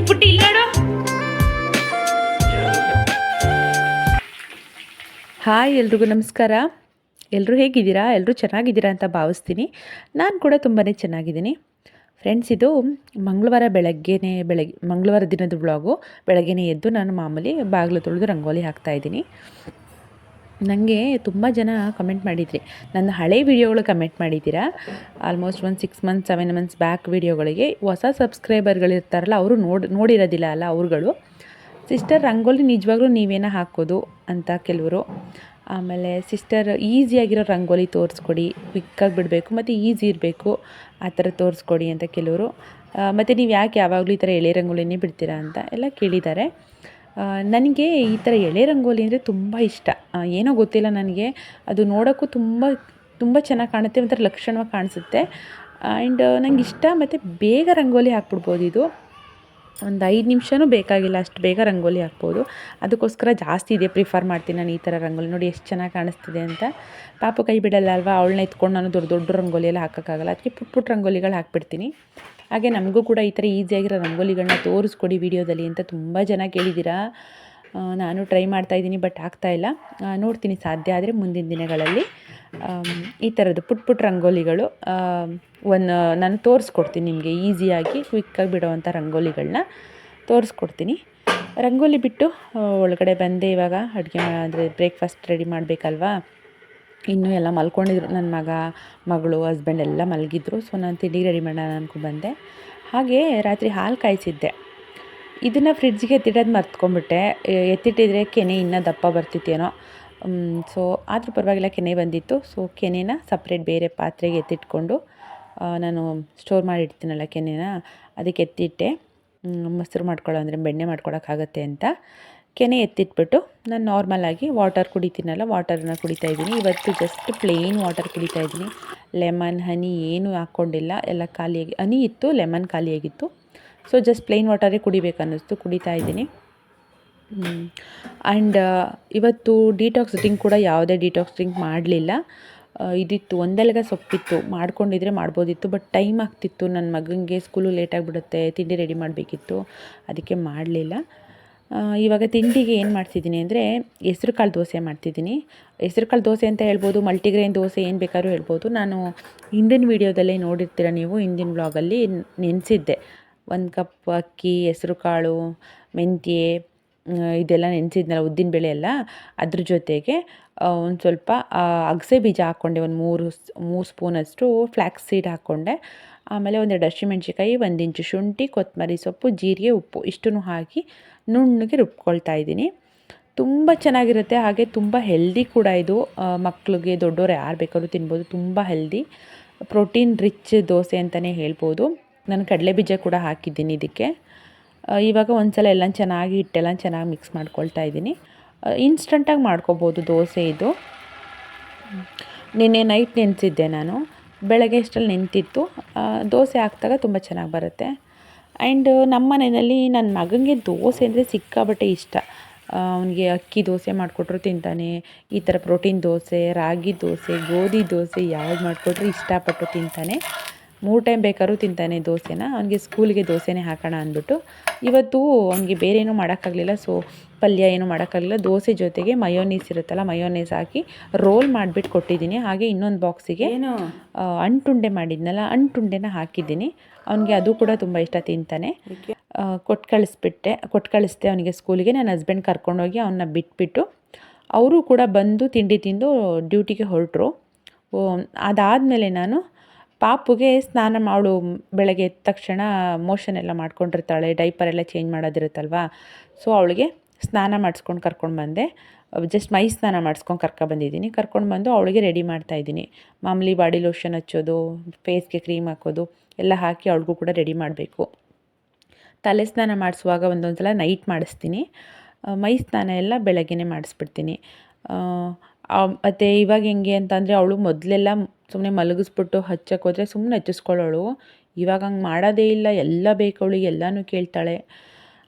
ಪುಟ್ಟಿ ಇಲ್ಲಿ ನೋಡು. ಹಾಯ್ ಎಲ್ರಿಗೂ ನಮಸ್ಕಾರ. ಎಲ್ಲರೂ ಹೇಗಿದ್ದೀರಾ? ಎಲ್ಲರೂ ಚೆನ್ನಾಗಿದ್ದೀರಾ ಅಂತ ಭಾವಿಸ್ತೀನಿ. ನಾನು ಕೂಡ ತುಂಬಾ ಚೆನ್ನಾಗಿದ್ದೀನಿ ಫ್ರೆಂಡ್ಸ್. ಇದು ಮಂಗಳವಾರ ಮಂಗಳವಾರ ದಿನದ ವ್ಲಾಗು. ಬೆಳಗ್ಗೆನೇ ಎದ್ದು ನಾನು ಮಾಮೂಲಿ ಬಾಗಿಲು ತೊಳೆದು ರಂಗೋಲಿ ಹಾಕ್ತಾಯಿದ್ದೀನಿ. ನನಗೆ ತುಂಬ ಜನ ಕಮೆಂಟ್ ಮಾಡಿದ್ರಿ, ನನ್ನ ಹಳೆ ವೀಡಿಯೋಗಳು ಕಮೆಂಟ್ ಮಾಡಿದ್ದೀರಾ. ಆಲ್ಮೋಸ್ಟ್ ಒಂದು 6 ಮಂತ್ಸ್ 7 ಮಂತ್ಸ್ ಬ್ಯಾಕ್ ವೀಡಿಯೋಗಳಿಗೆ ಹೊಸ ಸಬ್ಸ್ಕ್ರೈಬರ್ಗಳಿರ್ತಾರಲ್ಲ, ಅವರು ನೋಡಿರೋದಿಲ್ಲ ಅಲ್ಲ ಅವ್ರುಗಳು. ಸಿಸ್ಟರ್ ರಂಗೋಲಿ ನಿಜವಾಗ್ಲೂ ನೀವೇನ ಹಾಕೋದು ಅಂತ ಕೆಲವರು. ಆಮೇಲೆ ಸಿಸ್ಟರ್ ಈಸಿಯಾಗಿರೋ ರಂಗೋಲಿ ತೋರಿಸ್ಕೊಡಿ, ಕ್ವಿಕ್ಕಾಗಿ ಬಿಡಬೇಕು ಮತ್ತು ಈಸಿ ಇರಬೇಕು, ಆ ಥರ ತೋರಿಸ್ಕೊಡಿ ಅಂತ ಕೆಲವರು. ಮತ್ತು ನೀವು ಯಾಕೆ ಯಾವಾಗಲೂ ಈ ಥರ ಎಳೆ ರಂಗೋಲಿನೇ ಬಿಡ್ತೀರಾ ಅಂತ ಎಲ್ಲ ಕೇಳಿದ್ದಾರೆ. ನನಗೆ ಈ ಥರ ಎಳೆ ರಂಗೋಲಿ ಅಂದರೆ ತುಂಬ ಇಷ್ಟ. ಏನೋ ಗೊತ್ತಿಲ್ಲ ನನಗೆ, ಅದು ನೋಡೋಕ್ಕೂ ತುಂಬ ಚೆನ್ನಾಗಿ ಕಾಣುತ್ತೆ, ಒಂಥರ ಲಕ್ಷಣವಾಗಿ ಕಾಣಿಸುತ್ತೆ. ಆ್ಯಂಡ್ ನಂಗೆ ಇಷ್ಟ. ಮತ್ತು ಬೇಗ ರಂಗೋಲಿ ಹಾಕ್ಬಿಡ್ಬೋದು. ಇದು ಒಂದು 5 ನಿಮಿಷನೂ ಬೇಕಾಗಿಲ್ಲ, ಅಷ್ಟು ಬೇಗ ರಂಗೋಲಿ ಹಾಕ್ಬೋದು. ಅದಕ್ಕೋಸ್ಕರ ಜಾಸ್ತಿ ಇದೆ ಪ್ರಿಫರ್ ಮಾಡ್ತೀನಿ ನಾನು ಈ ಥರ ರಂಗೋಲಿ. ನೋಡಿ ಎಷ್ಟು ಚೆನ್ನಾಗಿ ಕಾಣಿಸ್ತಿದೆ ಅಂತ. ಪಾಪು ಕೈ ಬಿಡಲ್ಲ ಅಲ್ವಾ, ಅವಳನ್ನ ಎತ್ಕೊಂಡು ನಾನು ದೊಡ್ಡ ರಂಗೋಲಿ ಎಲ್ಲ ಹಾಕೋಕ್ಕಾಗಲ್ಲ. ಅದಕ್ಕೆ ಪುಟ್ಟ ರಂಗೋಲಿಗಳು ಹಾಕ್ಬಿಡ್ತೀನಿ. ಹಾಗೆ ನಮಗೂ ಕೂಡ ಈ ಥರ ಈಸಿಯಾಗಿರೋ ರಂಗೋಲಿಗಳನ್ನ ತೋರಿಸ್ಕೊಡಿ ವಿಡಿಯೋದಲ್ಲಿ ಅಂತ ತುಂಬ ಜನ ಕೇಳಿದ್ದೀರಾ. ನಾನು ಟ್ರೈ ಮಾಡ್ತಾಯಿದ್ದೀನಿ, ಬಟ್ ಆಗ್ತಾಯಿಲ್ಲ. ನೋಡ್ತೀನಿ ಸಾಧ್ಯ ಆದರೆ ಮುಂದಿನ ದಿನಗಳಲ್ಲಿ ಈ ಥರದ್ದು ಪುಟ್ಟ ರಂಗೋಲಿಗಳು ನಾನು ತೋರಿಸ್ಕೊಡ್ತೀನಿ ನಿಮಗೆ. ಈಸಿಯಾಗಿ ಕ್ವಿಕ್ಕಾಗಿ ಬಿಡೋವಂಥ ರಂಗೋಲಿಗಳನ್ನ ತೋರಿಸ್ಕೊಡ್ತೀನಿ. ರಂಗೋಲಿ ಬಿಟ್ಟು ಒಳಗಡೆ ಬಂದೆ. ಇವಾಗ ಅಡುಗೆ ಅಂದರೆ ಬ್ರೇಕ್ಫಾಸ್ಟ್ ರೆಡಿ ಮಾಡಬೇಕಲ್ವಾ. ಇನ್ನೂ ಎಲ್ಲ ಮಲ್ಕೊಂಡಿದ್ರು, ನನ್ನ ಮಗಳು ಹಸ್ಬೆಂಡ್ ಎಲ್ಲ ಮಲಗಿದ್ರು. ಸೊ ನಾನು ತಿಂಡಿ ರೆಡಿ ಮಾಡೋಣ ಅಂದ್ಕೊಂಡು ಬಂದೆ. ಹಾಗೆ ರಾತ್ರಿ ಹಾಲು ಕಾಯಿಸಿದ್ದೆ. ಇದನ್ನು ಫ್ರಿಡ್ಜಿಗೆ ಎತ್ತಿಡೋದು ಮರ್ತ್ಕೊಂಡ್ಬಿಟ್ಟೆ. ಎತ್ತಿಟ್ಟಿದ್ರೆ ಕೆನೆ ಇನ್ನೂ ದಪ್ಪ ಬರ್ತಿತ್ತೇನೋ. ಸೊ ಆದರೂ ಪರವಾಗಿಲ್ಲ, ಕೆನೆ ಬಂದಿತ್ತು. ಸೊ ಕೆನೆನ ಸಪ್ರೇಟ್ ಬೇರೆ ಪಾತ್ರೆಗೆ ಎತ್ತಿಟ್ಕೊಂಡು ನಾನು ಸ್ಟೋರ್ ಮಾಡಿಡ್ತೀನಲ್ಲ ಕೆನೆನ, ಅದಕ್ಕೆ ಎತ್ತಿಟ್ಟೆ. ಮೊಸರು ಮಾಡ್ಕೊಳ್ಳೋ ಅಂದರೆ ಬೆಣ್ಣೆ ಮಾಡ್ಕೊಳಕ್ಕಾಗತ್ತೆ ಅಂತ ಕೆನೆ ಎತ್ತಿಟ್ಬಿಟ್ಟು ನಾನು ನಾರ್ಮಲಾಗಿ ವಾಟರ್ ಕುಡಿತೀನಲ್ಲ, ವಾಟರನ್ನ ಕುಡಿತಾಯಿದ್ದೀನಿ. ಇವತ್ತು ಜಸ್ಟ್ ಪ್ಲೇನ್ ವಾಟರ್ ಕುಡಿತಾಯಿದ್ದೀನಿ. ಲೆಮನ್ ಹನಿ ಏನೂ ಹಾಕ್ಕೊಂಡಿಲ್ಲ, ಎಲ್ಲ ಖಾಲಿಯಾಗಿ. ಹನಿ ಇತ್ತು, ಲೆಮನ್ ಖಾಲಿಯಾಗಿತ್ತು. ಸೊ ಜಸ್ಟ್ ಪ್ಲೇನ್ ವಾಟರೇ ಕುಡಿಬೇಕನ್ನಿಸ್ತು, ಕುಡಿತಾಯಿದ್ದೀನಿ. ಆ್ಯಂಡ್ ಇವತ್ತು ಡಿಟಾಕ್ಸ್ ಡ್ರಿಂಕ್ ಕೂಡ ಯಾವುದೇ ಡಿಟಾಕ್ಸ್ ಡ್ರಿಂಕ್ ಮಾಡಲಿಲ್ಲ. ಇದಿತ್ತು, ಒಂದೆಲಗ ಸೊಪ್ಪಿತ್ತು, ಮಾಡ್ಕೊಂಡಿದ್ರೆ ಮಾಡ್ಬೋದಿತ್ತು, ಬಟ್ ಟೈಮ್ ಆಗ್ತಿತ್ತು. ನನ್ನ ಮಗನಿಗೆ ಸ್ಕೂಲು ಲೇಟಾಗಿಬಿಡುತ್ತೆ, ತಿಂಡಿ ರೆಡಿ ಮಾಡಬೇಕಿತ್ತು, ಅದಕ್ಕೆ ಮಾಡಲಿಲ್ಲ. ಇವಾಗ ತಿಂಡಿಗೆ ಏನು ಮಾಡ್ತಿದ್ದೀನಿ ಅಂದರೆ ಹೆಸ್ರು ಕಾಳು ದೋಸೆ ಮಾಡ್ತಿದ್ದೀನಿ. ಹೆಸ್ರು ಕಾಳು ದೋಸೆ ಅಂತ ಹೇಳ್ಬೋದು, ಮಲ್ಟಿಗ್ರೇನ್ ದೋಸೆ ಏನು ಬೇಕಾದ್ರೂ ಹೇಳ್ಬೋದು. ನಾನು ಹಿಂದಿನ ವೀಡಿಯೋದಲ್ಲೇ ನೋಡಿರ್ತೀರ ನೀವು, ಹಿಂದಿನ ವ್ಲಾಗಲ್ಲಿ ನೆನೆಸಿದ್ದೆ. 1 ಕಪ್ ಅಕ್ಕಿ, ಹೆಸ್ರು ಕಾಳು, ಮೆಂತ್ಯ, ಇದೆಲ್ಲ ನೆನೆಸಿದ್ನಲ್ಲ, ಉದ್ದಿನಬೇಳೆ ಎಲ್ಲ. ಅದ್ರ ಜೊತೆಗೆ ಒಂದು ಸ್ವಲ್ಪ ಅಗಸೆ ಬೀಜ ಹಾಕ್ಕೊಂಡೆ, ಒಂದು 3 ಸ್ಪೂನಷ್ಟು ಫ್ಲ್ಯಾಕ್ಸ್ ಸೀಡ್ ಹಾಕ್ಕೊಂಡೆ. ಆಮೇಲೆ 1 ಹಸಿಮೆಣ್ಸಿಕಾಯಿ, 1 ಇಂಚು ಶುಂಠಿ, ಕೊತ್ತಂಬರಿ ಸೊಪ್ಪು, ಜೀರಿಗೆ, ಉಪ್ಪು ಇಷ್ಟನ್ನು ಹಾಕಿ ನುಣ್ಣಗೆ ರುಬ್ಕೊಳ್ತಾ ಇದ್ದೀನಿ. ತುಂಬ ಚೆನ್ನಾಗಿರುತ್ತೆ. ಹಾಗೆ ತುಂಬ ಹೆಲ್ದಿ ಕೂಡ ಇದು. ಮಕ್ಕಳಿಗೆ ದೊಡ್ಡವರು ಯಾರು ಬೇಕಾದ್ರೂ ತಿನ್ಬೋದು. ತುಂಬ ಹೆಲ್ದಿ, ಪ್ರೋಟೀನ್ ರಿಚ್ ದೋಸೆ ಅಂತಲೇ ಹೇಳ್ಬೋದು. ನಾನು ಕಡಲೆ ಬೀಜ ಕೂಡ ಹಾಕಿದ್ದೀನಿ ಇದಕ್ಕೆ. ಇವಾಗ ಒಂದ್ಸಲ ಎಲ್ಲ ಚೆನ್ನಾಗಿ ಹಿಟ್ಟೆಲ್ಲ ಚೆನ್ನಾಗಿ ಮಿಕ್ಸ್ ಮಾಡ್ಕೊಳ್ತಾ ಇದ್ದೀನಿ. ಇನ್ಸ್ಟಂಟಾಗಿ ಮಾಡ್ಕೊಬೋದು ದೋಸೆ ಇದು. ನಿನ್ನೆ ನೈಟ್ ನೆನೆಸಿದ್ದೆ ನಾನು, ಬೆಳಗ್ಗೆ ಅಷ್ಟರಲ್ಲಿ ನೆಂತಿತ್ತು. ದೋಸೆ ಹಾಕಿದಾಗ ತುಂಬ ಚೆನ್ನಾಗಿ ಬರುತ್ತೆ. ಆ್ಯಂಡ್ ನಮ್ಮ ಮನೆಯಲ್ಲಿ ನನ್ನ ಮಗನಿಗೆ ದೋಸೆ ಅಂದರೆ ಸಿಕ್ಕಾಬಟ್ಟೆ ಇಷ್ಟ. ಅವನಿಗೆ ಅಕ್ಕಿ ದೋಸೆ ಮಾಡಿಕೊಟ್ರು ತಿಂತಾನೆ, ಈ ಥರ ಪ್ರೋಟೀನ್ ದೋಸೆ, ರಾಗಿ ದೋಸೆ, ಗೋಧಿ ದೋಸೆ ಯಾವ್ದು ಮಾಡಿಕೊಟ್ರು ಇಷ್ಟಪಟ್ಟು ತಿಂತಾನೆ. 3 ಟೈಮ್ ಬೇಕಾದ್ರೂ ತಿಂತಾನೆ ದೋಸೆನ. ಅವನಿಗೆ ಸ್ಕೂಲಿಗೆ ದೋಸೆನೇ ಹಾಕೋಣ ಅಂದ್ಬಿಟ್ಟು ಇವತ್ತು ಅವನಿಗೆ ಬೇರೆ ಏನೂ ಮಾಡೋಕ್ಕಾಗಲಿಲ್ಲ. ಸೊ ಪಲ್ಯ ಏನೂ ಮಾಡೋಕ್ಕಾಗಲಿಲ್ಲ. ದೋಸೆ ಜೊತೆಗೆ ಮಯೋನೀಸ್ ಇರುತ್ತಲ್ಲ, ಮಯೋನೀಸ್ ಹಾಕಿ ರೋಲ್ ಮಾಡಿಬಿಟ್ಟು ಕೊಟ್ಟಿದ್ದೀನಿ. ಹಾಗೆ ಇನ್ನೊಂದು ಬಾಕ್ಸಿಗೆ ಅಂಟುಂಡೆ ಮಾಡಿದ್ನಲ್ಲ, ಅಂಟುಂಡೆನ ಹಾಕಿದ್ದೀನಿ. ಅವನಿಗೆ ಅದು ಕೂಡ ತುಂಬ ಇಷ್ಟ, ತಿಂತಾನೆ. ಕೊಟ್ಟು ಕಳಿಸ್ದೆ ಅವನಿಗೆ ಸ್ಕೂಲಿಗೆ. ನನ್ನ ಹಸ್ಬೆಂಡ್ ಕರ್ಕೊಂಡೋಗಿ ಅವನ್ನ ಬಿಟ್ಬಿಟ್ಟು ಅವರು ಕೂಡ ಬಂದು ತಿಂಡಿ ತಿಂದು ಡ್ಯೂಟಿಗೆ ಹೊರಟರು. ಅದಾದಮೇಲೆ ನಾನು ಪಾಪುಗೆ ಸ್ನಾನ ಮಾಡು, ಬೆಳಗ್ಗೆ ಎದ್ದ ತಕ್ಷಣ ಮೋಷನ್ ಎಲ್ಲ ಮಾಡ್ಕೊಂಡಿರ್ತಾಳೆ, ಡೈಪರ್ ಎಲ್ಲ ಚೇಂಜ್ ಮಾಡೋದಿರುತ್ತಲ್ವ. ಸೊ ಅವಳಿಗೆ ಸ್ನಾನ ಮಾಡಿಸ್ಕೊಂಡು ಕರ್ಕೊಂಡು ಬಂದೆ. ಜಸ್ಟ್ ಮೈ ಸ್ನಾನ ಮಾಡಿಸ್ಕೊಂಡು ಕರ್ಕೊಬಂದಿದ್ದೀನಿ. ಕರ್ಕೊಂಡು ಬಂದು ಅವಳಿಗೆ ರೆಡಿ ಮಾಡ್ತಾಯಿದ್ದೀನಿ. ಮಾಮೂಲಿ ಬಾಡಿ ಲೋಷನ್ ಹಚ್ಚೋದು, ಫೇಸ್ಗೆ ಕ್ರೀಮ್ ಹಾಕೋದು ಎಲ್ಲ ಹಾಕಿ ಅವಳಿಗೂ ಕೂಡ ರೆಡಿ ಮಾಡಬೇಕು. ತಲೆ ಸ್ನಾನ ಮಾಡಿಸುವಾಗ ಒಂದೊಂದು ಸಲ ನೈಟ್ ಮಾಡಿಸ್ತೀನಿ. ಮೈ ಸ್ನಾನ ಎಲ್ಲ ಬೆಳಗ್ಗೆನೇ ಮಾಡಿಸ್ಬಿಡ್ತೀನಿ. ಮತ್ತು ಇವಾಗ ಹೆಂಗೆ ಅಂತಂದರೆ, ಅವಳು ಮೊದಲೆಲ್ಲ ಸುಮ್ಮನೆ ಮಲಗಿಸ್ಬಿಟ್ಟು ಹಚ್ಚಕ್ಕೆ ಹೋದರೆ ಸುಮ್ಮನೆ ಹಚ್ಚಿಸ್ಕೊಳ್ಳೋಳು. ಇವಾಗ ಹಂಗೆ ಮಾಡೋದೇ ಇಲ್ಲ, ಎಲ್ಲ ಬೇಕು ಅವಳಿಗೆ, ಎಲ್ಲನೂ ಕೇಳ್ತಾಳೆ.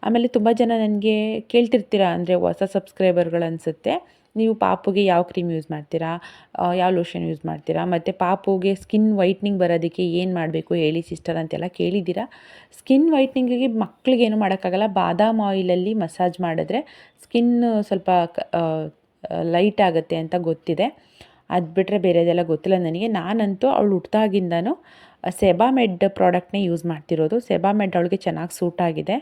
ಆಮೇಲೆ ತುಂಬ ಜನ ನನಗೆ ಕೇಳ್ತಿರ್ತೀರ, ಅಂದರೆ ಹೊಸ ಸಬ್ಸ್ಕ್ರೈಬರ್ಗಳು ಅನಿಸುತ್ತೆ, ನೀವು ಪಾಪುಗೆ ಯಾವ ಕ್ರೀಮ್ ಯೂಸ್ ಮಾಡ್ತೀರಾ, ಯಾವ ಲೋಷನ್ ಯೂಸ್ ಮಾಡ್ತೀರಾ, ಮತ್ತು ಪಾಪುಗೆ ಸ್ಕಿನ್ ವೈಟ್ನಿಂಗ್ ಬರೋದಕ್ಕೆ ಏನು ಮಾಡಬೇಕು ಹೇಳಿ ಸಿಸ್ಟರ್ ಅಂತೆಲ್ಲ ಕೇಳಿದ್ದೀರಾ. ಸ್ಕಿನ್ ವೈಟ್ನಿಂಗಿಗೆ ಮಕ್ಕಳಿಗೇನು ಮಾಡೋಕ್ಕಾಗಲ್ಲ, ಬಾದಾಮ್ ಆಯಿಲಲ್ಲಿ ಮಸಾಜ್ ಮಾಡಿದ್ರೆ ಸ್ಕಿನ್ ಸ್ವಲ್ಪ ಲೈಟ್ ಆಗುತ್ತೆ ಅಂತ ಗೊತ್ತಿದೆ. ಅದು ಬಿಟ್ಟರೆ ಬೇರೆದೆಲ್ಲ ಗೊತ್ತಿಲ್ಲ ನನಗೆ. ನಾನಂತೂ ಅವಳು ಹುಟ್ಟಿದಾಗಿಂದನೂ ಸೆಬಾಮೆಡ್ ಪ್ರಾಡಕ್ಟ್ನೇ ಯೂಸ್ ಮಾಡ್ತಿರೋದು. ಸೆಬಾಮೆಡ್ ಅವಳಿಗೆ ಚೆನ್ನಾಗಿ ಸೂಟ್ ಆಗಿದೆ.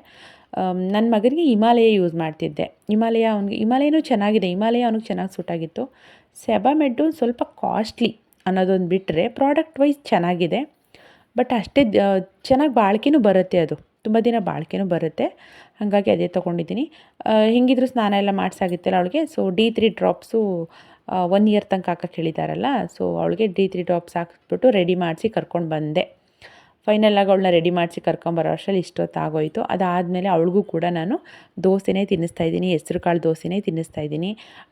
ನನ್ನ ಮಗನಿಗೆ ಹಿಮಾಲಯ ಯೂಸ್ ಮಾಡ್ತಿದ್ದೆ. ಹಿಮಾಲಯನೂ ಚೆನ್ನಾಗಿದೆ, ಹಿಮಾಲಯ ಅವ್ನಿಗೆ ಚೆನ್ನಾಗಿ ಸೂಟ್ ಆಗಿತ್ತು. ಸೆಬಾಮೆಡ್ಡು ಸ್ವಲ್ಪ ಕಾಸ್ಟ್ಲಿ ಅನ್ನೋದೊಂದು ಬಿಟ್ಟರೆ ಪ್ರಾಡಕ್ಟ್ ವೈಸ್ ಚೆನ್ನಾಗಿದೆ. ಬಟ್ ಅಷ್ಟೇ ಚೆನ್ನಾಗಿ ಬಾಳಿಕೆನೂ ಬರುತ್ತೆ, ಅದು ತುಂಬ ದಿನ ಬಾಳಿಕೆನೂ ಬರುತ್ತೆ. ಹಾಗಾಗಿ ಅದೇ ತೊಗೊಂಡಿದ್ದೀನಿ. ಹಿಂಗಿದ್ರು ಸ್ನಾನ ಎಲ್ಲ ಮಾಡಿಸಾಗಿತ್ತಲ್ಲ ಅವಳಿಗೆ. ಸೊ D3 ಡ್ರಾಪ್ಸು 1 ಇಯರ್ ತನಕ ಹಾಕಕ್ಕೆ ಹೇಳಿದಾರಲ್ಲ, ಸೊ ಅವಳಿಗೆ D3 ಡ್ರಾಪ್ಸ್ ಹಾಕಿಸ್ಬಿಟ್ಟು ರೆಡಿ ಮಾಡಿಸಿ ಕರ್ಕೊಂಡು ಬಂದೆ. ಫೈನಲಾಗಿ ಅವಳನ್ನ ರೆಡಿ ಮಾಡಿಸಿ ಕರ್ಕೊಂಬರೋ ಅಷ್ಟರಲ್ಲಿ ಇಷ್ಟೊತ್ತಾಗೋಯಿತು. ಅದಾದಮೇಲೆ ಅವಳಿಗೂ ಕೂಡ ನಾನು ದೋಸೆನೇ ತಿನ್ನಿಸ್ತಾಯಿದ್ದೀನಿ, ಹೆಸ್ರು ಕಾಳು ದೋಸೆನೇ ತಿನ್ನಿಸ್ತಾಯಿದ್ದೀನಿ.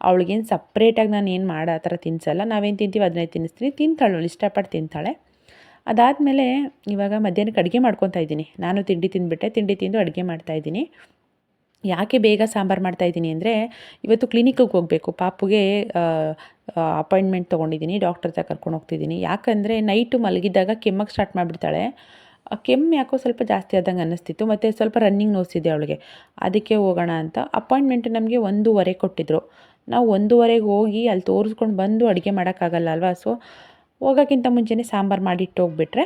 ಅವಳಿಗೇನು ಸಪ್ರೇಟಾಗಿ ನಾನು ಏನು ಮಾಡೋ ಆ ಥರ ತಿನ್ನಿಸಲ್ಲ, ನಾವೇನು ತಿಂತೀವಿ ಅದನ್ನೇ ತಿನ್ನಿಸ್ತೀನಿ. ತಿಂತಾಳೆ, ಅವಳು ಇಷ್ಟಪಟ್ಟು ತಿಂತಾಳೆ. ಅದಾದಮೇಲೆ ಇವಾಗ ಮಧ್ಯಾಹ್ನಕ್ಕೆ ಅಡುಗೆ ಮಾಡ್ಕೊತಾ ಇದ್ದೀನಿ. ನಾನು ತಿಂಡಿ ತಿಂದುಬಿಟ್ಟೆ, ತಿಂಡಿ ತಿಂದು ಅಡುಗೆ ಮಾಡ್ತಾಯಿದ್ದೀನಿ. ಯಾಕೆ ಬೇಗ ಸಾಂಬಾರು ಮಾಡ್ತಾಯಿದ್ದೀನಿ ಅಂದರೆ, ಇವತ್ತು ಕ್ಲಿನಿಕ್ಕಿಗೆ ಹೋಗಬೇಕು. ಪಾಪುಗೆ ಅಪಾಯಿಂಟ್ಮೆಂಟ್ ತೊಗೊಂಡಿದ್ದೀನಿ, ಡಾಕ್ಟರ್ ಹತ್ರ ಕರ್ಕೊಂಡು ಹೋಗ್ತಿದ್ದೀನಿ. ಯಾಕಂದರೆ ನೈಟು ಮಲಗಿದ್ದಾಗ ಕೆಮ್ಮಕ್ಕೆ ಸ್ಟಾರ್ಟ್ ಮಾಡಿಬಿಡ್ತಾಳೆ. ಕೆಮ್ಮು ಯಾಕೋ ಸ್ವಲ್ಪ ಜಾಸ್ತಿ ಆದಂಗೆ ಅನ್ನಿಸ್ತಿತ್ತು, ಮತ್ತು ಸ್ವಲ್ಪ ರನ್ನಿಂಗ್ ನೋಸಿದೆ ಅವಳಿಗೆ. ಅದಕ್ಕೆ ಹೋಗೋಣ ಅಂತ ಅಪಾಯಿಂಟ್ಮೆಂಟ್ ನಮಗೆ 1:30 ಕೊಟ್ಟಿದ್ದರು. ನಾವು 1:30ಗೆ ಹೋಗಿ ಅಲ್ಲಿ ತೋರಿಸ್ಕೊಂಡು ಬಂದು ಅಡುಗೆ ಮಾಡೋಕ್ಕಾಗಲ್ಲ ಅಲ್ವಾ. ಸೊ ಹೋಗೋಕ್ಕಿಂತ ಮುಂಚೆನೇ ಸಾಂಬಾರು ಮಾಡಿಟ್ಟು ಹೋಗ್ಬಿಟ್ರೆ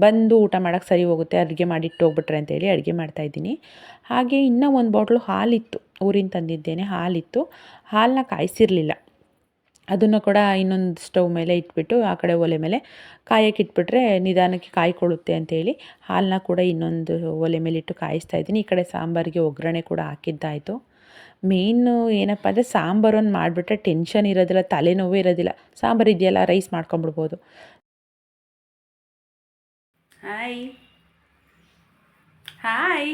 ಬಂದು ಊಟ ಮಾಡೋಕ್ಕೆ ಸರಿ ಹೋಗುತ್ತೆ, ಅಡುಗೆ ಮಾಡಿಟ್ಟು ಹೋಗ್ಬಿಟ್ರೆ ಅಂತೇಳಿ ಅಡುಗೆ ಮಾಡ್ತಾಯಿದ್ದೀನಿ. ಹಾಗೆ ಇನ್ನೂ ಒಂದು ಬಾಟ್ಲು ಹಾಲಿತ್ತು, ಊರಿಂದ ತಂದಿದ್ದೇನೆ, ಹಾಲಿತ್ತು. ಹಾಲನ್ನ ಕಾಯಿಸಿರಲಿಲ್ಲ, ಅದನ್ನು ಕೂಡ ಇನ್ನೊಂದು ಸ್ಟವ್ ಮೇಲೆ ಇಟ್ಬಿಟ್ಟು ಆ ಕಡೆ ಒಲೆ ಮೇಲೆ ಕಾಯಕ್ಕೆ ಇಟ್ಬಿಟ್ರೆ ನಿಧಾನಕ್ಕೆ ಕಾಯ್ಕೊಳ್ಳುತ್ತೆ ಅಂತೇಳಿ ಹಾಲನ್ನ ಕೂಡ ಇನ್ನೊಂದು ಒಲೆ ಮೇಲೆ ಇಟ್ಟು ಕಾಯಿಸ್ತಾಯಿದ್ದೀನಿ. ಈ ಕಡೆ ಸಾಂಬಾರಿಗೆ ಒಗ್ಗರಣೆ ಕೂಡ ಹಾಕಿದ್ದಾಯಿತು. ಮೇಯ್ನು ಏನಪ್ಪ ಅಂದರೆ ಸಾಂಬಾರನ್ನು ಮಾಡಿಬಿಟ್ರೆ ಟೆನ್ಷನ್ ಇರೋದಿಲ್ಲ, ತಲೆನೋವು ಇರೋದಿಲ್ಲ. ಸಾಂಬಾರು ಇದೆಯಲ್ಲ, ರೈಸ್ ಮಾಡ್ಕೊಂಬಿಡ್ಬೋದು. ಹಾಯ್ ಹಾಯ್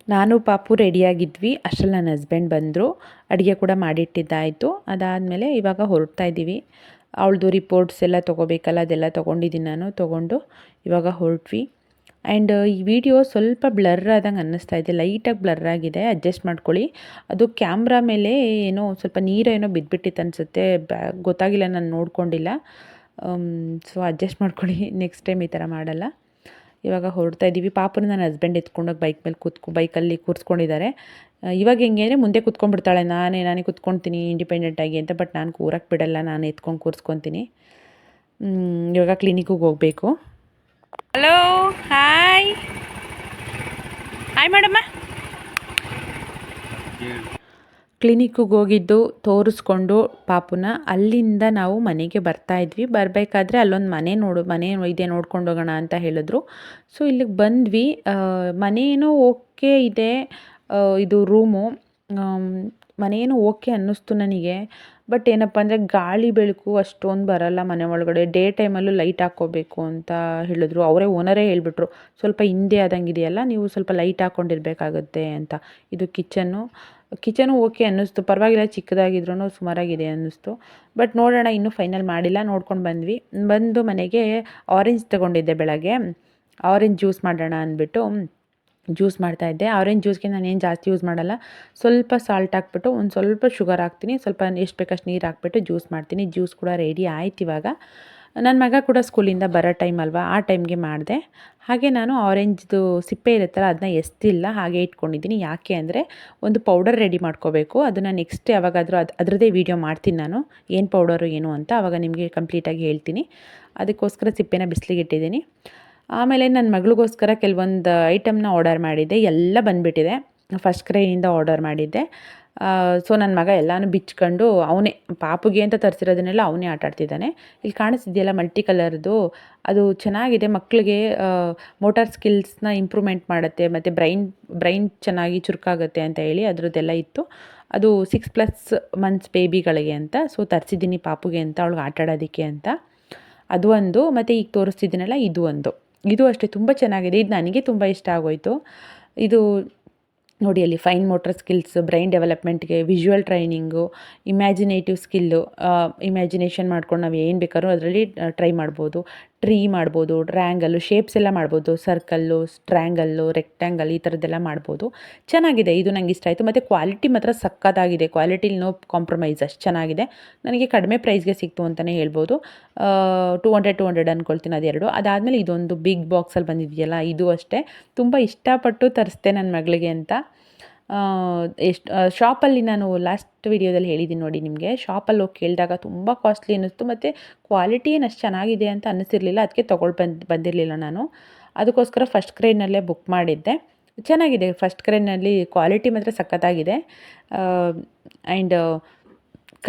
ನಾನು ಪಾಪು ರೆಡಿಯಾಗಿದ್ವಿ. ಅಷ್ಟರಲ್ಲಿ ನನ್ನ ಹಸ್ಬೆಂಡ್ ಬಂದರು, ಅಡುಗೆ ಕೂಡ ಮಾಡಿಟ್ಟಿದ್ದಾಯಿತು. ಅದಾದಮೇಲೆ ಇವಾಗ ಹೊರಡ್ತಾ ಇದ್ದೀವಿ. ಅವಳದು ರಿಪೋರ್ಟ್ಸ್ ಎಲ್ಲ ತೊಗೋಬೇಕಲ್ಲ, ಅದೆಲ್ಲ ತೊಗೊಂಡಿದ್ದೀನಿ ನಾನು. ತೊಗೊಂಡು ಇವಾಗ ಹೊರಟ್ವಿ. ಆ್ಯಂಡ್ ಈ ವಿಡಿಯೋ ಸ್ವಲ್ಪ ಬ್ಲರ್ ಆದಂಗೆ ಅನ್ನಿಸ್ತಾ ಇದೆ, ಲೈಟಾಗಿ ಬ್ಲರ್ ಆಗಿದೆ, ಅಡ್ಜಸ್ಟ್ ಮಾಡ್ಕೊಳ್ಳಿ. ಅದು ಕ್ಯಾಮ್ರಾ ಮೇಲೆ ಏನೋ ಸ್ವಲ್ಪ ನೀರೇನೋ ಬಿದ್ದುಬಿಟ್ಟಿತ್ತು ಅನಿಸುತ್ತೆ, ಗೊತ್ತಾಗಿಲ್ಲ, ನಾನು ನೋಡ್ಕೊಂಡಿಲ್ಲ. ಸೊ ಅಡ್ಜಸ್ಟ್ ಮಾಡ್ಕೊಳ್ಳಿ, ನೆಕ್ಸ್ಟ್ ಟೈಮ್ ಈ ಥರ ಮಾಡಲ್ಲ. ಇವಾಗ ಹೊರಡ್ತಾ ಇದ್ದೀವಿ. ಪಾಪನ ನನ್ನ ಹಸ್ಬೆಂಡ್ ಎತ್ಕೊಂಡೋಗಿ ಬೈಕ್ ಮೇಲೆ ಬೈಕಲ್ಲಿ ಕೂರಿಸ್ಕೊಂಡಿದ್ದಾರೆ. ಇವಾಗ ಹೆಂಗೆ ಅಂದರೆ ಮುಂದೆ ಕೂತ್ಕೊಂಡ್ಬಿಡ್ತಾಳೆ, ನಾನೇ ಕೂತ್ಕೊಳ್ತೀನಿ ಇಂಡಿಪೆಂಡೆಂಟಾಗಿ ಅಂತ. ಬಟ್ ನಾನು ಕೂರಕ್ಕೆ ಬಿಡಲ್ಲ, ನಾನು ಎತ್ಕೊಂಡು ಕೂರಿಸ್ಕೊತೀನಿ. ಇವಾಗ ಕ್ಲಿನಿಕ್ಕಿಗೆ ಹೋಗಬೇಕು. Hello hi hi madam. ಕ್ಲಿನಿಕ್ಕಿಗೆ ಹೋಗಿದ್ದು ತೋರಿಸ್ಕೊಂಡು ಪಾಪುನ ಅಲ್ಲಿಂದ ನಾವು ಮನೆಗೆ ಬರ್ತಾಯಿದ್ವಿ. ಬರಬೇಕಾದ್ರೆ ಅಲ್ಲೊಂದು ಮನೆ ಇದೆ, ನೋಡ್ಕೊಂಡು ಹೋಗೋಣ ಅಂತ ಹೇಳಿದ್ರು. ಸೊ ಇಲ್ಲಿಗೆ ಬಂದ್ವಿ. ಮನೇನೂ ಓಕೆ ಇದೆ, ಇದು ರೂಮು ಮನೇನೂ ಓಕೆ ಅನ್ನಿಸ್ತು ನನಗೆ. ಬಟ್ ಏನಪ್ಪ ಅಂದರೆ ಗಾಳಿ ಬೆಳಕು ಅಷ್ಟೊಂದು ಬರಲ್ಲ ಮನೆ ಒಳಗಡೆ. ಡೇ ಟೈಮಲ್ಲೂ ಲೈಟ್ ಹಾಕ್ಕೋಬೇಕು ಅಂತ ಹೇಳಿದ್ರು, ಅವರೇ ಓನರೇ ಹೇಳಿಬಿಟ್ರು. ಸ್ವಲ್ಪ ಹಿಂದೆ ಆದಂಗಿದೆಯಲ್ಲ, ನೀವು ಸ್ವಲ್ಪ ಲೈಟ್ ಹಾಕ್ಕೊಂಡಿರ್ಬೇಕಾಗುತ್ತೆ ಅಂತ. ಇದು ಕಿಚನು ಓಕೆ ಅನ್ನಿಸ್ತು, ಪರವಾಗಿಲ್ಲ, ಚಿಕ್ಕದಾಗಿದ್ರೂ ಸುಮಾರಾಗಿದೆ ಅನ್ನಿಸ್ತು. ಬಟ್ ನೋಡೋಣ, ಇನ್ನೂ ಫೈನಲ್ ಮಾಡಿಲ್ಲ. ನೋಡ್ಕೊಂಡು ಬಂದು ಮನೆಗೆ ಆರೆಂಜ್ ತೊಗೊಂಡಿದ್ದೆ ಬೆಳಗ್ಗೆ. ಆರೆಂಜ್ ಜ್ಯೂಸ್ ಮಾಡೋಣ ಅಂದ್ಬಿಟ್ಟು ಜ್ಯೂಸ್ ಮಾಡ್ತಾಯಿದ್ದೆ. ಆರೆಂಜ್ ಜ್ಯೂಸ್ಗೆ ನಾನೇನು ಜಾಸ್ತಿ ಯೂಸ್ ಮಾಡಲ್ಲ, ಸ್ವಲ್ಪ ಸಾಲ್ಟ್ ಹಾಕ್ಬಿಟ್ಟು ಒಂದು ಸ್ವಲ್ಪ ಶುಗರ್ ಹಾಕ್ತೀನಿ, ಸ್ವಲ್ಪ ಎಷ್ಟು ಬೇಕಷ್ಟು ನೀರು ಹಾಕ್ಬಿಟ್ಟು ಜ್ಯೂಸ್ ಮಾಡ್ತೀನಿ. ಜ್ಯೂಸ್ ಕೂಡ ರೆಡಿ ಆಯ್ತು. ಇವಾಗ ನನ್ನ ಮಗ ಕೂಡ ಸ್ಕೂಲಿಂದ ಬರೋ ಟೈಮ್ ಅಲ್ವಾ, ಆ ಟೈಮ್ಗೆ ಮಾಡಿದೆ. ಹಾಗೆ ನಾನು ಆರೆಂಜ್ದು ಸಿಪ್ಪೆ ಇರುತ್ತಲ್ಲ, ಅದನ್ನ ಎಸ್ತಿಲ್ಲ, ಹಾಗೆ ಇಟ್ಕೊಂಡಿದ್ದೀನಿ. ಯಾಕೆ ಅಂದರೆ ಒಂದು ಪೌಡರ್ ರೆಡಿ ಮಾಡ್ಕೋಬೇಕು. ಅದನ್ನು ನೆಕ್ಸ್ಟ್ ಯಾವಾಗಾದರೂ ಅದರದ್ದೇ ವೀಡಿಯೋ ಮಾಡ್ತೀನಿ ನಾನು, ಏನು ಪೌಡರು ಏನು ಅಂತ, ಆವಾಗ ನಿಮಗೆ ಕಂಪ್ಲೀಟಾಗಿ ಹೇಳ್ತೀನಿ. ಅದಕ್ಕೋಸ್ಕರ ಸಿಪ್ಪೆನ ಬಿಸಿಲಿಗೆ ಇಟ್ಟಿದ್ದೀನಿ. ಆಮೇಲೆ ನನ್ನ ಮಗಳಿಗೋಸ್ಕರ ಕೆಲವೊಂದು ಐಟಮ್ನ ಆರ್ಡರ್ ಮಾಡಿದ್ದೆ, ಎಲ್ಲ ಬಂದುಬಿಟ್ಟಿದೆ. ಫಸ್ಟ್ ಕ್ರೈನಿಂದ ಆರ್ಡರ್ ಮಾಡಿದ್ದೆ. ಸೊ ನನ್ನ ಮಗ ಎಲ್ಲನೂ ಬಿಚ್ಕೊಂಡು ಅವನೇ ಪಾಪುಗೆ ಅಂತ ತರಿಸಿರೋದನ್ನೆಲ್ಲ ಅವನೇ ಆಟಾಡ್ತಿದ್ದಾನೆ. ಇಲ್ಲಿ ಕಾಣಿಸ್ತಿದೆಯಲ್ಲ ಮಲ್ಟಿ ಕಲರ್ದು, ಅದು ಚೆನ್ನಾಗಿದೆ. ಮಕ್ಕಳಿಗೆ ಮೋಟಾರ್ ಸ್ಕಿಲ್ಸ್ನ ಇಂಪ್ರೂವ್ಮೆಂಟ್ ಮಾಡುತ್ತೆ, ಮತ್ತು ಬ್ರೈನ್ ಚೆನ್ನಾಗಿ ಚುರುಕಾಗುತ್ತೆ ಅಂತ ಹೇಳಿ ಅದರದ್ದೆಲ್ಲ ಇತ್ತು. ಅದು 6+ ಮಂತ್ಸ್ ಬೇಬಿಗಳಿಗೆ ಅಂತ. ಸೊ ತರಿಸಿದ್ದೀನಿ ಪಾಪುಗೆ ಅಂತ, ಅವಳಿಗೆ ಆಟಾಡೋದಕ್ಕೆ ಅಂತ. ಅದು ಒಂದು, ಮತ್ತು ಈಗ ತೋರಿಸ್ತಿದ್ದೀನಲ್ಲ ಇದು ಅಷ್ಟೇ ತುಂಬ ಚೆನ್ನಾಗಿದೆ. ಇದು ನನಗೆ ತುಂಬ ಇಷ್ಟ ಆಗೋಯಿತು. ಇದು ನೋಡಿ, ಅಲ್ಲಿ ಫೈನ್ ಮೋಟರ್ ಸ್ಕಿಲ್ಸ್, ಬ್ರೈನ್ ಡೆವಲಪ್ಮೆಂಟ್ಗೆ, visual training, imaginative skill, imagination ಮಾಡ್ಕೊಂಡು ನಾವು ಏನು ಬೇಕಾದ್ರೂ ಅದರಲ್ಲಿ ಟ್ರೈ ಮಾಡ್ಬೋದು. ಟ್ರೀ ಮಾಡ್ಬೋದು, ಟ್ರಯಾಂಗಲ್ಲು ಶೇಪ್ಸ್ ಎಲ್ಲ ಮಾಡ್ಬೋದು, ಸರ್ಕಲ್ಲು, ಟ್ರಯಾಂಗಲ್ಲು, ರೆಕ್ಟ್ಯಾಂಗಲ್ ಈ ಥರದ್ದೆಲ್ಲ ಮಾಡ್ಬೋದು. ಚೆನ್ನಾಗಿದೆ, ಇದು ನಂಗೆ ಇಷ್ಟ ಆಯಿತು. ಮತ್ತು ಕ್ವಾಲಿಟಿ ಮಾತ್ರ ಸಕ್ಕತ್ತಾಗಿದೆ, ಕ್ವಾಲಿಟಿಲಿ ನೋ ಕಾಂಪ್ರಮೈಸ್, ಅಷ್ಟು ಚೆನ್ನಾಗಿದೆ. ನನಗೆ ಕಡಿಮೆ ಪ್ರೈಸ್ಗೆ ಸಿಕ್ತು ಅಂತಲೇ ಹೇಳ್ಬೋದು. 200 ಅಂದ್ಕೊಳ್ತೀನಿ ಅದೆರಡು. ಅದಾದಮೇಲೆ ಇದೊಂದು ಬಿಗ್ ಬಾಕ್ಸಲ್ಲಿ ಬಂದಿದೆಯಲ್ಲ, ಇದು ಅಷ್ಟೇ ತುಂಬ ಇಷ್ಟಪಟ್ಟು ತರಿಸ್ದೆ ನನ್ನ ಮಗಳಿಗೆ ಅಂತ. ಶಾಪಲ್ಲಿ ನಾನು ಲಾಸ್ಟ್ ವಿಡಿಯೋದಲ್ಲಿ ಹೇಳಿದ್ದೀನಿ ನೋಡಿ ನಿಮಗೆ, ಶಾಪಲ್ಲಿ ಹೋಗಿ ಕೇಳಿದಾಗ ತುಂಬ ಕಾಸ್ಟ್ಲಿ ಅನ್ನಿಸ್ತು ಮತ್ತು ಕ್ವಾಲಿಟಿ ಏನು ಅಷ್ಟು ಚೆನ್ನಾಗಿದೆ ಅಂತ ಅನ್ನಿಸಿರಲಿಲ್ಲ. ಅದಕ್ಕೆ ಬಂದಿರಲಿಲ್ಲ ನಾನು. ಅದಕ್ಕೋಸ್ಕರ ಫಸ್ಟ್ ಕ್ರೈನಲ್ಲೇ ಬುಕ್ ಮಾಡಿದ್ದೆ. ಚೆನ್ನಾಗಿದೆ, ಫಸ್ಟ್ ಕ್ರೈನಲ್ಲಿ ಕ್ವಾಲಿಟಿ ಮಾತ್ರ ಸಖತ್ತಾಗಿದೆ. ಆ್ಯಂಡ್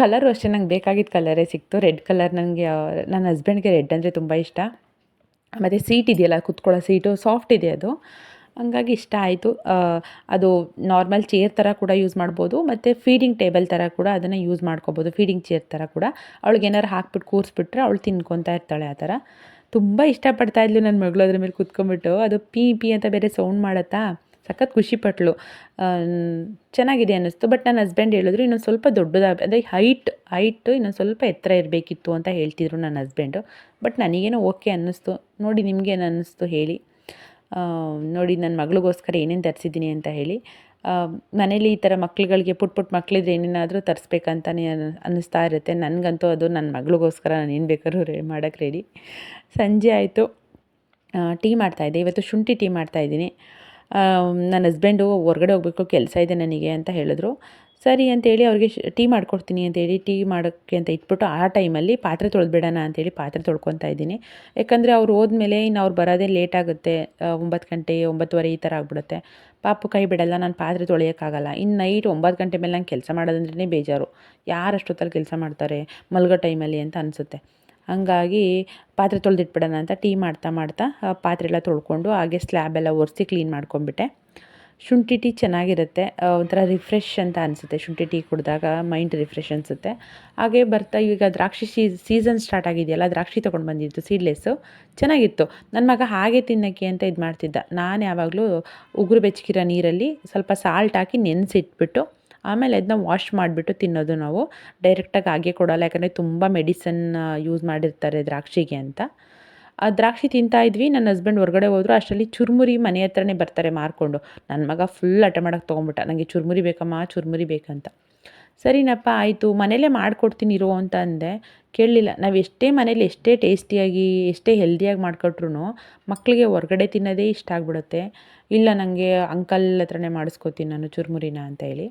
ಕಲರು ಅಷ್ಟೇ, ನಂಗೆ ಬೇಕಾಗಿದ್ದ ಕಲರೇ ಸಿಕ್ತು. ರೆಡ್ ಕಲರ್, ನನಗೆ ನನ್ನ ಹಸ್ಬೆಂಡ್ಗೆ ರೆಡ್ ಅಂದರೆ ತುಂಬ ಇಷ್ಟ. ಮತ್ತು ಸೀಟ್ ಇದೆಯಲ್ಲ, ಕುತ್ಕೊಳ್ಳೋ ಸೀಟು ಸಾಫ್ಟ್ ಇದೆ ಅದು, ಹಂಗಾಗಿ ಇಷ್ಟ ಆಯಿತು. ಅದು ನಾರ್ಮಲ್ ಚೇರ್ ಥರ ಕೂಡ ಯೂಸ್ ಮಾಡ್ಬೋದು ಮತ್ತು ಫೀಡಿಂಗ್ ಟೇಬಲ್ ಥರ ಕೂಡ ಅದನ್ನು ಯೂಸ್ ಮಾಡ್ಕೋಬೋದು. ಫೀಡಿಂಗ್ ಚೇರ್ ಥರ ಕೂಡ ಅವಳಿಗೆ ಏನಾರು ಹಾಕ್ಬಿಟ್ಟು ಕೂರಿಸ್ಬಿಟ್ರೆ ಅವಳು ತಿನ್ಕೊತಾ ಇರ್ತಾಳೆ ಆ ಥರ. ತುಂಬ ಇಷ್ಟಪಡ್ತಾ ಇದ್ಲು ನನ್ನ ಮಗಳು ಅದ್ರ ಮೇಲೆ ಕೂತ್ಕೊಂಡ್ಬಿಟ್ಟು. ಅದು ಪೀ ಪೀ ಅಂತ ಬೇರೆ ಸೌಂಡ್ ಮಾಡುತ್ತಾ ಸಖತ್ ಖುಷಿಪಟ್ಳು. ಚೆನ್ನಾಗಿದೆ ಅನ್ನಿಸ್ತು. ಬಟ್ ನನ್ನ ಹಸ್ಬೆಂಡ್ ಹೇಳಿದ್ರು ಇನ್ನೊಂದು ಸ್ವಲ್ಪ ಅಂದರೆ ಹೈಟ್ ಇನ್ನೊಂದು ಸ್ವಲ್ಪ ಎತ್ತರ ಇರಬೇಕಿತ್ತು ಅಂತ ಹೇಳ್ತಿದ್ರು ನನ್ನ ಹಸ್ಬೆಂಡು. ಬಟ್ ನನಗೇನೋ ಓಕೆ ಅನ್ನಿಸ್ತು. ನೋಡಿ ನಿಮಗೇನು ಅನ್ನಿಸ್ತು ಹೇಳಿ. ನೋಡಿ ನನ್ನ ಮಗಳಿಗೋಸ್ಕರ ಏನೇನು ತರಿಸಿದ್ದೀನಿ ಅಂತ ಹೇಳಿ. ಮನೇಲಿ ಈ ಥರ ಮಕ್ಳುಗಳಿಗೆ ಪುಟ್ಟ ಮಕ್ಕಳಿದ್ರೆ ಏನೇನಾದರೂ ತರಿಸ್ಬೇಕಂತಲೇ ಅನ್ನಿಸ್ತಾ ಇರುತ್ತೆ. ನನಗಂತೂ ಅದು ನನ್ನ ಮಗಳಿಗೋಸ್ಕರ ನಾನು ಏನು ಬೇಕಾದ್ರೂ ಮಾಡೋಕ್ಕೆ ರೆಡಿ. ಸಂಜೆ ಆಯಿತು, ಟೀ ಮಾಡ್ತಾಯಿದ್ದೆ. ಇವತ್ತು ಶುಂಠಿ ಟೀ ಮಾಡ್ತಾಯಿದ್ದೀನಿ. ನನ್ನ ಹಸ್ಬೆಂಡು ಹೊರಗಡೆ ಹೋಗಬೇಕು, ಕೆಲಸ ಇದೆ ನನಗೆ ಅಂತ ಹೇಳಿದ್ರು. ಸರಿ ಅಂತೇಳಿ ಅವ್ರಿಗೆ ಟೀ ಮಾಡಿಕೊಡ್ತೀನಿ ಅಂತೇಳಿ ಟೀ ಮಾಡೋಕ್ಕೆ ಅಂತ ಇಟ್ಬಿಟ್ಟು ಆ ಟೈಮಲ್ಲಿ ಪಾತ್ರೆ ತೊಳೆದ್ಬಿಡೋಣ ಅಂತೇಳಿ ಪಾತ್ರೆ ತೊಳ್ಕೊತಾ ಇದ್ದೀನಿ. ಯಾಕಂದರೆ ಅವ್ರು ಹೋದ್ಮೇಲೆ ಇನ್ನು ಅವ್ರು ಬರೋದೇ ಲೇಟ್ ಆಗುತ್ತೆ. 9 ಗಂಟೆ 9:15 ಈ ಥರ ಆಗಿಬಿಡುತ್ತೆ. ಪಾಪು ಕೈ ಬಿಡಲ್ಲ, ನಾನು ಪಾತ್ರೆ ತೊಳೆಯೋಕ್ಕಾಗಲ್ಲ. ಇನ್ನು ನೈಟ್ 9 ಗಂಟೆ ಮೇಲೆ ನಂಗೆ ಕೆಲಸ ಮಾಡೋದಂದ್ರೇ ಬೇಜಾರು. ಯಾರು ಅಷ್ಟೊತ್ತಲ್ಲಿ ಕೆಲಸ ಮಾಡ್ತಾರೆ ಮಲಗೋ ಟೈಮಲ್ಲಿ ಅಂತ ಅನಿಸುತ್ತೆ. ಹಂಗಾಗಿ ಪಾತ್ರೆ ತೊಳೆದಿಟ್ಬಿಡೋಣ ಅಂತ ಟೀ ಮಾಡ್ತಾ ಪಾತ್ರೆ ಎಲ್ಲ ತೊಳ್ಕೊಂಡು ಹಾಗೆ ಸ್ಲ್ಯಾಬೆಲ್ಲ ಒರೆಸಿ ಕ್ಲೀನ್ ಮಾಡ್ಕೊಂಬಿಟ್ಟೆ. ಶುಂಠಿ ಟೀ ಚೆನ್ನಾಗಿರುತ್ತೆ, ಒಂಥರ ರಿಫ್ರೆಶ್ ಅಂತ ಅನಿಸುತ್ತೆ. ಶುಂಠಿ ಟೀ ಕುಡಿದಾಗ ಮೈಂಡ್ ರಿಫ್ರೆಶ್ ಅನಿಸುತ್ತೆ. ಹಾಗೆ ಬರ್ತಾ ಈಗ ದ್ರಾಕ್ಷಿ ಸೀಸನ್ ಸ್ಟಾರ್ಟ್ ಆಗಿದೆಯಲ್ಲ, ದ್ರಾಕ್ಷಿ ತೊಗೊಂಡು ಬಂದಿದ್ದು ಸೀಡ್ಲೆಸ್ಸು, ಚೆನ್ನಾಗಿತ್ತು. ನನ್ನ ಮಗ ಹಾಗೆ ತಿನ್ನೋಕ್ಕೆ ಅಂತ ಇದು ಮಾಡ್ತಿದ್ದ. ನಾನು ಯಾವಾಗಲೂ ಉಗುರು ಬೆಚ್ಚಗಿರೋ ನೀರಲ್ಲಿ ಸ್ವಲ್ಪ ಸಾಲ್ಟ್ ಹಾಕಿ ನೆನೆಸಿಟ್ಬಿಟ್ಟು ಆಮೇಲೆ ಅದನ್ನ ವಾಶ್ ಮಾಡಿಬಿಟ್ಟು ತಿನ್ನೋದು ನಾವು. ಡೈರೆಕ್ಟಾಗಿ ಹಾಗೆ ಕೊಡೋಲ್ಲ, ಯಾಕಂದರೆ ತುಂಬ ಮೆಡಿಸನ್ ಯೂಸ್ ಮಾಡಿರ್ತಾರೆ ದ್ರಾಕ್ಷಿಗೆ ಅಂತ. ಆ ದ್ರಾಕ್ಷಿ ತಿಂತಾಯಿದ್ವಿ. ನನ್ನ ಹಸ್ಬೆಂಡ್ ಹೊರಗಡೆ ಹೋದ್ರು. ಅಷ್ಟರಲ್ಲಿ ಚುರುಮುರಿ ಮನೆ ಹತ್ರನೇ ಬರ್ತಾರೆ ಮಾರ್ಕೊಂಡು. ನನ್ನ ಮಗ ಫುಲ್ ಹಠ ಮಾಡೋಕ್ಕೆ ತೊಗೊಂಬಿಟ್ಟ, ನನಗೆ ಚುರುಮುರಿ ಬೇಕಮ್ಮ, ಚುರುಮುರಿ ಬೇಕಂತ. ಸರಿನಪ್ಪ ಆಯಿತು, ಮನೇಲೇ ಮಾಡಿಕೊಡ್ತೀನಿ ಇರು ಅಂತ ಅಂದೆ. ಕೇಳಲಿಲ್ಲ. ನಾವು ಮನೇಲಿ ಎಷ್ಟೇ ಟೇಸ್ಟಿಯಾಗಿ ಎಷ್ಟೇ ಹೆಲ್ದಿಯಾಗಿ ಮಾಡಿಕೊಟ್ರು ಮಕ್ಕಳಿಗೆ ಹೊರಗಡೆ ತಿನ್ನೋದೇ ಇಷ್ಟ ಆಗಿಬಿಡುತ್ತೆ. ಇಲ್ಲ ನನಗೆ ಅಂಕಲ್ ಹತ್ರನೇ ಮಾಡಿಸ್ಕೊತೀನಿ ನಾನು ಚುರುಮುರಿನ ಅಂತ ಹೇಳಿ.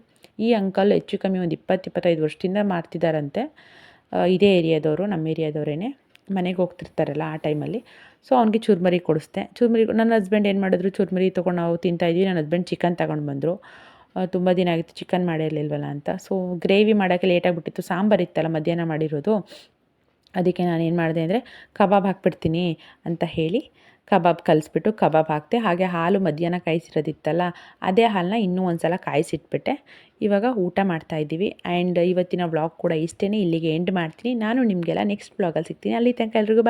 ಈ ಅಂಕಲ್ ಹೆಚ್ಚು ಕಮ್ಮಿ ಒಂದು 20-25 ವರ್ಷದಿಂದ ಮಾಡ್ತಿದ್ದಾರಂತೆ. ಇದೇ ಏರಿಯಾದವರು, ನಮ್ಮ ಏರಿಯಾದವರೇ. ಮನೆಗೆ ಹೋಗ್ತಿರ್ತಾರಲ್ಲ ಆ ಟೈಮಲ್ಲಿ. ಸೊ ಅವ್ನಿಗೆ ಚುರುಮುರಿ ಕೊಡಿಸ್ದೆ. ನನ್ನ ಹಸ್ಬೆಂಡ್ ಏನು ಮಾಡಿದ್ರು, ಚುರುಮುರಿ ತೊಗೊಂಡು ನಾವು ತಿಂತಾಯಿದ್ವಿ. ನನ್ನ ಹಸ್ಬೆಂಡ್ ಚಿಕನ್ ತಗೊಂಡು ಬಂದರು. ತುಂಬ ದಿನ ಆಗಿತ್ತು ಚಿಕನ್ ಮಾಡಿರಲಿಲ್ವಲ್ಲ ಅಂತ. ಸೊ ಗ್ರೇವಿ ಮಾಡೋಕ್ಕೆ ಲೇಟಾಗಿಬಿಟ್ಟಿತ್ತು. ಸಾಂಬಾರು ಇತ್ತಲ್ಲ ಮಧ್ಯಾಹ್ನ ಮಾಡಿರೋದು, ಅದಕ್ಕೆ ನಾನೇನು ಮಾಡಿದೆ ಅಂದರೆ ಕಬಾಬ್ ಹಾಕ್ಬಿಡ್ತೀನಿ ಅಂತ ಹೇಳಿ ಕಬಾಬ್ ಕಲಿಸ್ಬಿಟ್ಟು ಕಬಾಬ್ ಹಾಕಿದೆ. ಹಾಗೆ ಹಾಲು ಮಧ್ಯಾಹ್ನ ಕಾಯಿಸಿರೋದಿತ್ತಲ್ಲ, ಅದೇ ಹಾಲನ್ನ ಇನ್ನೂ ಒಂದು ಸಲ ಕಾಯಿಸಿಟ್ಬಿಟ್ಟೆ. ಇವಾಗ ಊಟ ಮಾಡ್ತಾಯಿದ್ದೀವಿ. ಆ್ಯಂಡ್ ಇವತ್ತಿನ ವ್ಲಾಗ್ ಕೂಡ ಇಷ್ಟೇ, ಇಲ್ಲಿಗೆ ಎಂಡ್ ಮಾಡ್ತೀನಿ. ನಾನು ನಿಮಗೆಲ್ಲ ನೆಕ್ಸ್ಟ್ ವ್ಲಾಗಲ್ಲಿ ಸಿಗ್ತೀನಿ. ಅಲ್ಲಿ ತನಕ ಎಲ್ರಿಗೂ ಬಾಯ್.